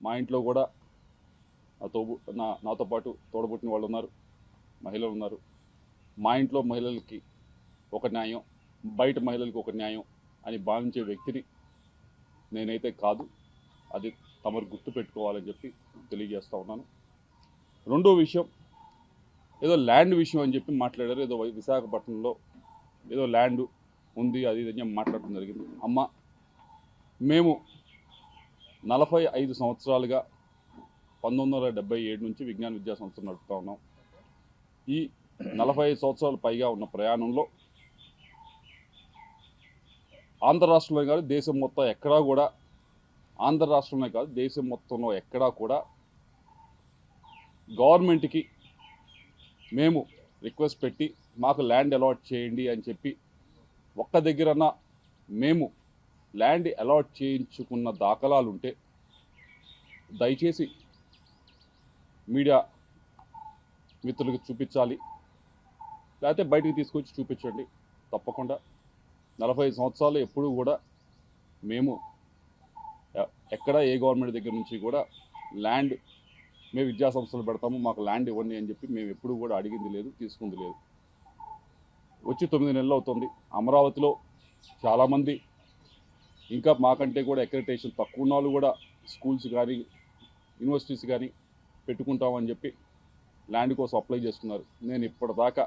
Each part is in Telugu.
మా ఇంట్లో కూడా నాతో పాటు తోడబుట్టిన వాళ్ళు ఉన్నారు, మహిళలు ఉన్నారు. మా ఇంట్లో మహిళలకి ఒక న్యాయం, బయట మహిళలకు ఒక న్యాయం అని భావించే వ్యక్తిని నేనైతే కాదు. అది తమరు గుర్తుపెట్టుకోవాలని చెప్పి తెలియజేస్తూ ఉన్నాను. రెండో విషయం, ఏదో ల్యాండ్ విషయం అని చెప్పి మాట్లాడారు. ఏదో విశాఖపట్నంలో ఏదో ల్యాండ్ ఉంది అది ఇది మాట్లాడటం జరిగింది. అమ్మ, మేము 45 సంవత్సరాలుగా 1977 నుంచి విజ్ఞాన విద్యా సంస్థలు నడుపుతూ ఉన్నాం. ఈ 45 సంవత్సరాలు పైగా ఉన్న ప్రయాణంలో ఆంధ్ర రాష్ట్రంలో కాదు దేశం మొత్తం ఎక్కడా కూడా, ఆంధ్ర రాష్ట్రంలో కాదు దేశం మొత్తంలో ఎక్కడా కూడా గవర్నమెంట్కి మేము రిక్వెస్ట్ పెట్టి మాకు ల్యాండ్ అలాట్ చేయండి అని చెప్పి ఒక్క దగ్గరన్నా మేము ల్యాండ్ అలాట్ చేయించుకున్న దాఖలాలు ఉంటే దయచేసి మీడియా మిత్రులకు చూపించాలి, లేకపోతే బయటికి తీసుకొచ్చి చూపించండి. తప్పకుండా 45 సంవత్సరాలు ఎప్పుడు కూడా మేము ఎక్కడ ఏ గవర్నమెంట్ దగ్గర నుంచి కూడా ల్యాండ్ మేము విద్యా సంస్థలు పెడతాము, మాకు ల్యాండ్ ఇవ్వండి అని చెప్పి మేము ఎప్పుడు కూడా అడిగింది లేదు, తీసుకుంది లేదు. వచ్చి 9 నెలలు అవుతుంది. అమరావతిలో చాలామంది ఇంకా మాకంటే కూడా అక్రెడిటేషన్ తక్కువ ఉన్న వాళ్ళు కూడా స్కూల్స్ కానీ యూనివర్సిటీస్ కానీ పెట్టుకుంటామని చెప్పి ల్యాండ్ కోసం అప్లై చేస్తున్నారు. నేను ఇప్పటిదాకా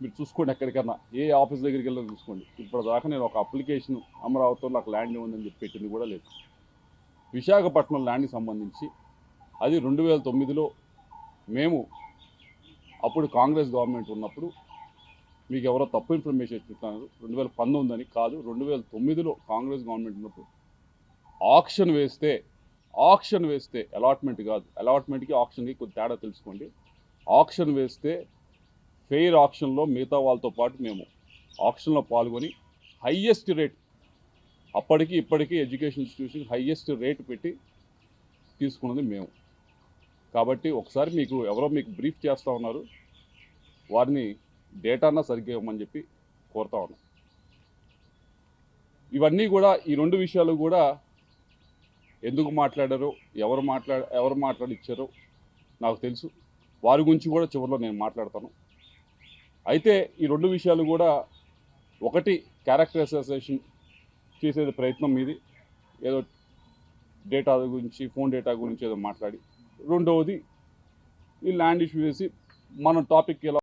మీరు చూసుకోండి, ఎక్కడికన్నా ఏ ఆఫీస్ దగ్గరికి వెళ్ళి చూసుకోండి, ఇప్పటిదాకా నేను ఒక అప్లికేషన్ అమరావతిలో నాకు ల్యాండ్ ఉందని చెప్పి పెట్టింది కూడా లేదు. విశాఖపట్నం ల్యాండ్కి సంబంధించి అది 2009లో మేము అప్పుడు కాంగ్రెస్ గవర్నమెంట్ ఉన్నప్పుడు మీకు ఎవరో తప్పు ఇన్ఫర్మేషన్ ఇస్తున్నారు, 2019 అని కాదు, 2009లో కాంగ్రెస్ గవర్నమెంట్ ఉన్నప్పుడు ఆక్షన్ వేస్తే అలాట్మెంట్ కాదు, అలాట్మెంట్కి ఆక్షన్కి కొంచెం తేడా తెలుసుకోండి. ఆక్షన్ వేస్తే ఫెయిర్ ఆక్షన్లో మిగతా వాళ్ళతో పాటు మేము ఆక్షన్లో పాల్గొని హయ్యెస్ట్ రేట్, అప్పటికి ఇప్పటికీ ఎడ్యుకేషన్ ఇన్స్టిట్యూషన్ హయ్యెస్ట్ రేట్ పెట్టి తీసుకున్నది మేము. కాబట్టి ఒకసారి ఎవరో మీకు బ్రీఫ్ చేస్తూ ఉన్నారు, వారిని డేటానా సరిగ్గా ఇవ్వమని చెప్పి కోరుతా ఉన్నాం. ఇవన్నీ కూడా ఈ రెండు విషయాలు కూడా ఎందుకు మాట్లాడారో ఎవరు మాట్లాడిచ్చారో నాకు తెలుసు. వారి గురించి కూడా చివరిలో నేను మాట్లాడతాను. అయితే ఈ రెండు విషయాలు కూడా, ఒకటి క్యారెక్టర్ అసోసియేషన్ చేసే ప్రయత్నం మీది, ఏదో డేటా గురించి ఫోన్ డేటా గురించి ఏదో మాట్లాడి, రెండవది ఈ ల్యాండ్ ఇష్యూ చేసి మన టాపిక్ ఎలా